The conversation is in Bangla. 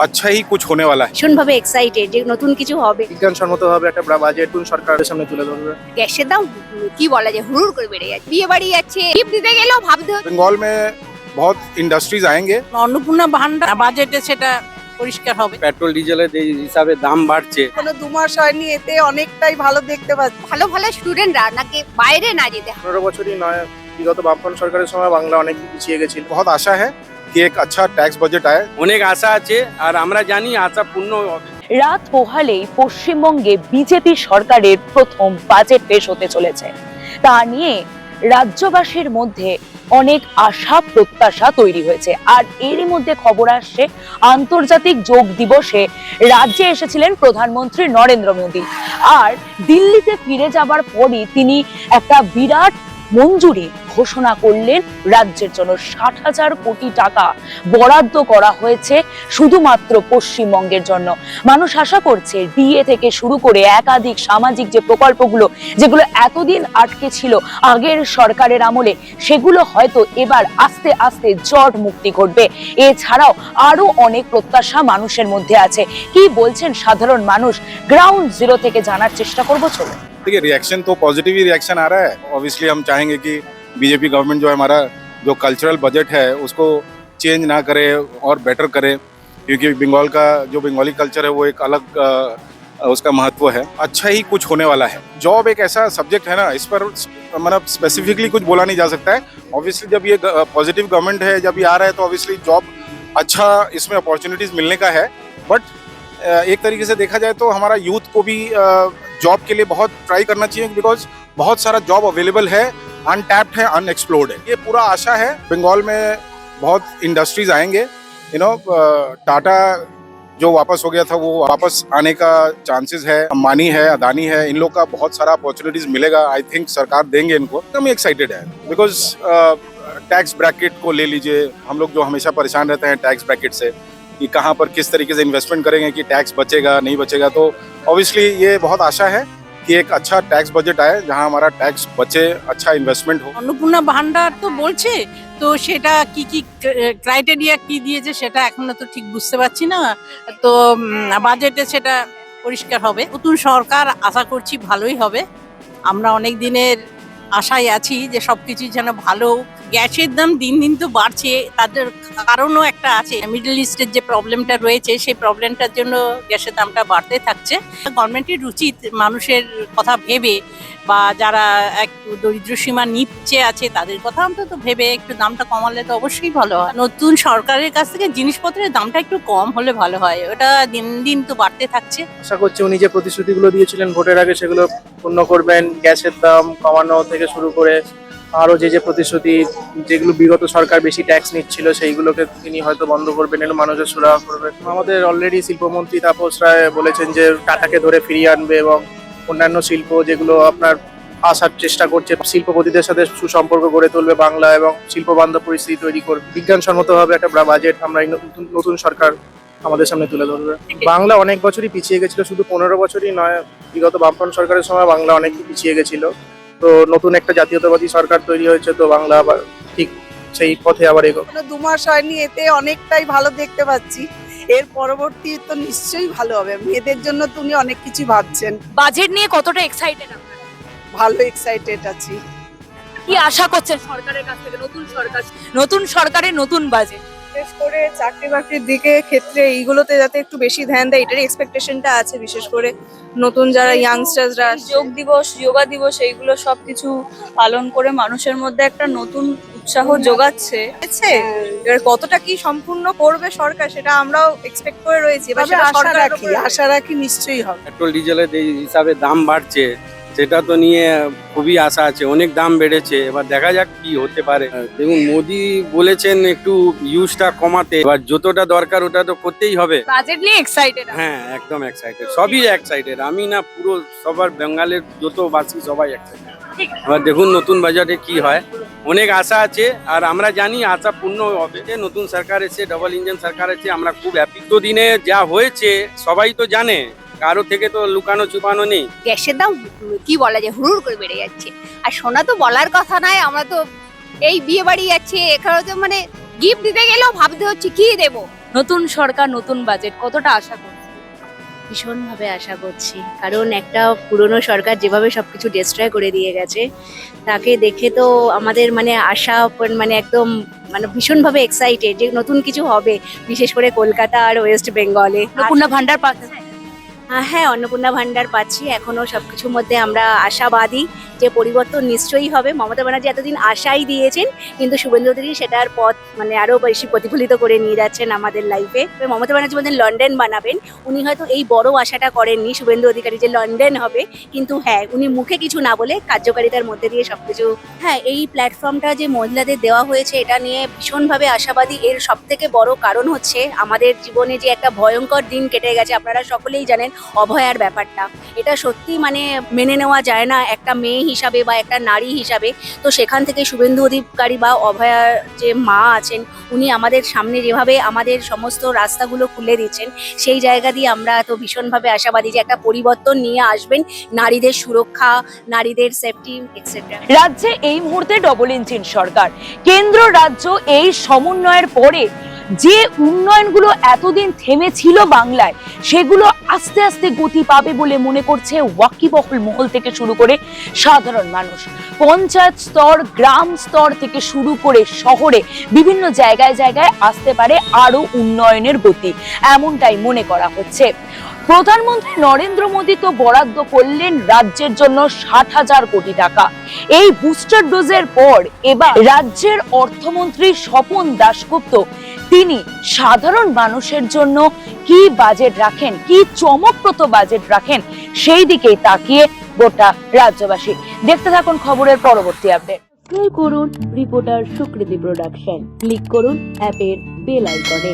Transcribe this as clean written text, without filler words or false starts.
अच्छा ही कुछ होने वाला है। ভীষণভাবে এক্সাইটেড যে নতুন কিছু হবে। বিজ্ঞানসম্মতভাবে একটা বাজেট সরকারের সামনে তুলে ধরবে। গ্যাসের দাম কি বলা যায় হুড়ুড় করে বেড়ে যাচ্ছে। বিয়ে বাড়ি যাচ্ছে, গিফট দিতে গেলেও ভাবতে হচ্ছে। बंगाल में बहुत इंडस्ट्रीज आएंगे। অন্নপূর্ণা ভান্ডার বাজেটে সেটা পরিষ্কার হবে। পেট্রোল ডিজেলের যে হিসাবে দাম বাড়ছে, কোনো 2 মাস হয়নি, এতে অনেকটাই ভালো দেখতে পাচ্ছি। ভালো ভালো স্টুডেন্টরা নাকি বাইরে না যেতে হয়। 15 বছরই নয়, বিগত বামফ্রন্ট সরকারের সময় বাংলা অনেক পিছিয়ে গেছিল। बहुत आशा है कि एक अच्छा टैक्स बजट आए। অনেক আশা আছে আর আমরা জানি আশা পূর্ণ হবে। রাত পোহালেই পশ্চিমবঙ্গে বিজেপি সরকারের প্রথম বাজেট পেশ হতে চলেছে। তা নিয়ে রাজ্যবাসীর মধ্যে অনেক আশা প্রত্যাশা তৈরি হয়েছে। আর এরই মধ্যে খবর আসছে, আন্তর্জাতিক যোগ দিবসে রাজ্যে এসেছিলেন প্রধানমন্ত্রী নরেন্দ্র মোদী। আর দিল্লিতে ফিরে যাবার পরই তিনি একটা বিরাট মঞ্জুরি ঘোষণা করলেন। রাজ্যের জন্য 60,000 কোটি টাকা বরাদ্দ করা হয়েছে শুধুমাত্র পশ্চিমবঙ্গের জন্য। মানুষ আশা করছে ডিএ থেকে শুরু করে একাধিক সামাজিক যে প্রকল্পগুলো, যেগুলো এতদিন আটকে ছিল আগের সরকারের আমলে, সেগুলো হয়তো এবার আস্তে আস্তে জট মুক্তি ঘটবে। এছাড়াও আরো অনেক প্রত্যাশা মানুষের মধ্যে আছে। কি বলছেন সাধারণ মানুষ, গ্রাউন্ড জিরো থেকে জানার চেষ্টা করবো। চলো। देखिए, रिएक्शन तो पॉजिटिव ही रिएक्शन आ रहा है। ऑब्वियसली हम चाहेंगे कि बीजेपी गवर्नमेंट जो है, हमारा जो कल्चरल बजट है उसको चेंज ना करे और बेटर करे, क्योंकि बंगाल का जो बंगाली कल्चर है वो एक अलग उसका महत्व है। अच्छा ही कुछ होने वाला है। जॉब एक ऐसा सब्जेक्ट है ना, इस पर मतलब स्पेसिफिकली कुछ बोला नहीं जा सकता है। ऑब्वियसली जब ये पॉजिटिव गवर्नमेंट है, जब ये आ रहा है, तो ऑब्वियसली जॉब अच्छा इसमें अपॉर्चुनिटीज मिलने का है। बट एक तरीके से देखा जाए तो हमारा यूथ को भी जॉब के लिए बहुत ट्राई करना चाहिए, बिकॉज बहुत सारा जॉब अवेलेबल है, अनटैप्ड है, अनएक्सप्लोर्ड है। ये पूरा आशा है। बंगाल में बहुत इंडस्ट्रीज आएंगे। टाटा जो वापस हो गया था वो वापस आने का चांसेस है। अंबानी है, अदानी है, इन लोग का बहुत सारा अपॉर्चुनिटीज मिलेगा। आई थिंक सरकार देंगे इनको। हम एक्साइटेड है, बिकॉज टैक्स ब्रैकेट को ले लीजिए। हम लोग जो हमेशा परेशान रहते हैं टैक्स ब्रैकेट से कि कहाँ पर किस तरीके से इन्वेस्टमेंट करेंगे कि टैक्स बचेगा नहीं बचेगा, तो ऑब्वियसली ये बहुत आशा है कि एक अच्छा टैक्स बजट आए जहाँ हमारा टैक्स बचे, अच्छा इन्वेस्टमेंट हो। অন্নপূর্ণা ভান্ডার তো বলছে, তো সেটা কি কি ক্রাইটেরিয়া কি দিয়েছে সেটা এখনো তো ঠিক বুঝতে পারছি না। তো বাজেটে সেটা পরিষ্কার হবে। নতুন সরকার আশা করছি ভালোই হবে। আমরা অনেক দিনের আশায় আছি যে সবকিছু যেন ভালো। গ্যাসের দাম দিন দিন তো বাড়ছে, তাদের কারণও একটা আছে। মিডল ইস্টের যে প্রবলেমটা রয়েছে, সেই প্রবলেমটার জন্য গ্যাসের দামটা বাড়তে থাকছে। গভর্নমেন্টের উচিত মানুষের কথা ভেবে, বা যারা এক দরিদ্র সীমা নিচে আছে তাদের কথা অন্তত ভেবে একটু দামটা কমালে তো অবশ্যই ভালো হয়। নতুন সরকারের কাছ থেকে জিনিসপত্রের দামটা একটু কম হলে ভালো হয়। ওটা দিন দিন তো বাড়তে থাকছে। আশা করছি উনি যে প্রতিশ্রুতিগুলো দিয়েছিলেন ভোটের আগে সেগুলো পূর্ণ করবেন। গ্যাসের দাম কমানো থেকে শুরু করে আরো যে প্রতিশ্রুতি, যেগুলো বিগত সরকার বেশি ট্যাক্স নিচ্ছিল সেইগুলোকে তিনি হয়তো বন্ধ করবেন, এগুলো মানুষের সুরাহা করবেন। আমাদের অলরেডি শিল্পমন্ত্রী তাপস রায় বলেছেন যে টাটাকে ধরে ফিরিয়ে আনবে এবং অন্যান্য শিল্প যেগুলো আপনার আসার চেষ্টা করছে, শিল্পপতিদের সাথে সুসম্পর্ক গড়ে তুলবে বাংলা এবং শিল্প বান্ধব পরিস্থিতি তৈরি করবে। বিজ্ঞানসম্মতভাবে একটা বাজেট আমরা এই নতুন সরকার আমাদের সামনে তুলে ধরবে। বাংলা অনেক বছরই পিছিয়ে গেছিল, শুধু 15 বছরই নয়, বিগত বামফ্রন্ট সরকারের সময় বাংলা অনেক পিছিয়ে গেছিল। তো নতুন একটা জাতীয়তাবাদী সরকার তৈরি হয়েছে, তো বাংলা আবার ঠিক সেই পথে আবার এগো। কোনো 2 মাস হয়নি, এতে অনেকটাই ভালো দেখতে পাচ্ছি। এর পরবর্তী তো নিশ্চয়ই ভালো হবে। মেয়েদের জন্য তুমি অনেক কিছু ভাবছেন। বাজেট নিয়ে কতটা এক্সাইটেড আপনারা? ভালো এক্সাইটেড আছি। কি আশা করছেন সরকারের কাছ থেকে? নতুন সরকারের নতুন বাজেট। বিশেষ করে চাকরি বাকরির দিকে ক্ষেত্রে এইগুলোতে যাতে একটু বেশি ধ্যান দেয়, এটারই এক্সপেকটেশনটা আছে। বিশেষ করে নতুন যারা ইয়াংস্টার্সরা, যোগ দিবস, যোগা দিবস, এইগুলো সবকিছু পালন করে মানুষের মধ্যে একটা নতুন উৎসাহ যোগাচ্ছে। এবার কতটা কি সম্পূর্ণ করবে সরকার সেটা আমরাও এক্সপেক্ট করে রয়েছি। এবার সেটা সরকারের উপরে। আশা রাখি নিশ্চয়ই হবে। পেট্রোল ডিজেলের যে হিসাবে দাম বাড়ছে, সেটা তো নিয়ে খুবই আশা আছে। অনেক দাম বেড়েছে, এবার দেখা যাক কি হতে পারে। দেখুন, মোদি বলেছেন একটু ইউজটা কমাতে, এবার যতটা দরকার ওটা তো করতেই হবে। বাজেট নিয়ে এক্সাইটেড। হ্যাঁ, একদম এক্সাইটেড, সবই এক্সাইটেড। আমি না, পুরো সবার বেঙ্গলের যত বাসী সবাই এক্সাইটেড। এবার দেখুন নতুন বাজেটে কি হয়। অনেক আশা আছে আর আমরা জানি আশা পূর্ণ হবে। নতুন সরকার এসে, ডাবল ইঞ্জিন সরকার এসে, আমরা খুব হ্যাপি। তো দিনে যা হয়েছে সবাই তো জানে, কারো থেকে তো লুকানো চুপানো নেই। গ্যাসের দাম কি বলা যায় হুড়ুড় করে বেড়ে যাচ্ছে। আর সোনা তো বলার কথা নয়। আমরা তো এই বিয়ে বাড়ি যাচ্ছে, এখানে তো মানে গিফট দিতে গেলেও ভাবতে হচ্ছে কি দেবো। নতুন সরকার নতুন বাজেট কতটা আশা করছেন? ভীষণভাবে আশা করছি, কারণ একটা পুরনো সরকার যেভাবে সবকিছু ডিস্ট্রয় করে দিয়ে গেছে তাকে দেখে তো আমাদের মানে আশা মানে একদম মানে ভীষণভাবে এক্সাইটেড যে নতুন কিছু হবে, বিশেষ করে কলকাতা আর ওয়েস্ট বেঙ্গলে। অন্নপূর্ণা ভান্ডার পাচ্ছেন? হ্যাঁ, অন্নপূর্ণা ভান্ডার পাচ্ছি, এখনো সবকিছুর মধ্যে আমরা আশাবাদী যে পরিবর্তন নিশ্চয়ই হবে। মমতা ব্যানার্জি এতদিন আশাই দিয়েছেন, কিন্তু শুভেন্দু অধিকারী সেটার পথ মানে আরো বেশি প্রতিফলিত করে নিয়ে যাচ্ছেন আমাদের লাইফে। মমতা ব্যানার্জি বলতেন লন্ডন বানাবেন, উনি হয়তো এই বড় আশাটা করেননি শুভেন্দু অধিকারী যে লন্ডন হবে, কিন্তু হ্যাঁ উনি মুখে কিছু না বলে কার্যকারিতার মধ্যে দিয়ে সবকিছু। হ্যাঁ, এই প্ল্যাটফর্মটা যে মহিলাদের দেওয়া হয়েছে এটা নিয়ে ভীষণভাবে আশাবাদী। এর সব থেকে বড় কারণ হচ্ছে আমাদের জীবনে যে একটা ভয়ঙ্কর দিন কেটে গেছে, আপনারা সকলেই জানেন অভয়ার ব্যাপারটা। এটা সত্যি মানে মেনে নেওয়া যায় না একটা মেয়ে হিসাবে বা একটা নারী হিসাবে। তো সেখান থেকে শুভেন্দু অধিকারী বা অভয়ার যে মা আছেন উনি আমাদের সামনে যেভাবে আমাদের সমস্ত রাস্তাগুলো খুলে দিচ্ছেন, সেই জায়গা দিয়ে আমরা তো ভীষণভাবে আশাবাদী যে একটা পরিবর্তন নিয়ে আসবেন, নারীদের সুরক্ষা, নারীদের সেফটি এক্সেট্রা। রাজ্যে এই মুহূর্তে ডবল ইঞ্জিন সরকার, কেন্দ্র রাজ্য এই সমন্বয়ের পরে যে উন্নয়নগুলো এতদিন থেমেছিল বাংলায় সেগুলো আস্তে আস্তে গতি পাবে বলে মনে করছে ওয়াকিবহুল মহল থেকে শুরু করে সাধারণ মানুষ। পঞ্চায়েত স্তর, গ্রাম স্তর থেকে শুরু করে শহরে বিভিন্ন জায়গায় জায়গায় আসতে পারে আরো উন্নয়নের গতি, এমনটাই মনে করা হচ্ছে। প্রধানমন্ত্রী নরেন্দ্র মোদী তো বরাদ্দ করলেন রাজ্যের জন্য 60,000 কোটি টাকা। এই বুস্টার ডোজের পর এবার রাজ্যের অর্থমন্ত্রী স্বপন দাশগুপ্ত তিনি সাধারণ মানুষের জন্য কি বাজেট রাখেন, কি চমকপ্রদ বাজেট রাখেন, সেই দিকেই তাকিয়ে গোটা রাজ্যবাসী। দেখতে থাকুন খবরের পরবর্তী আপডেট। সাবস্ক্রাইব করুন রিপোর্টার সুকৃতি প্রোডাকশন, ক্লিক করুন অ্যাপের বেল আইকনে।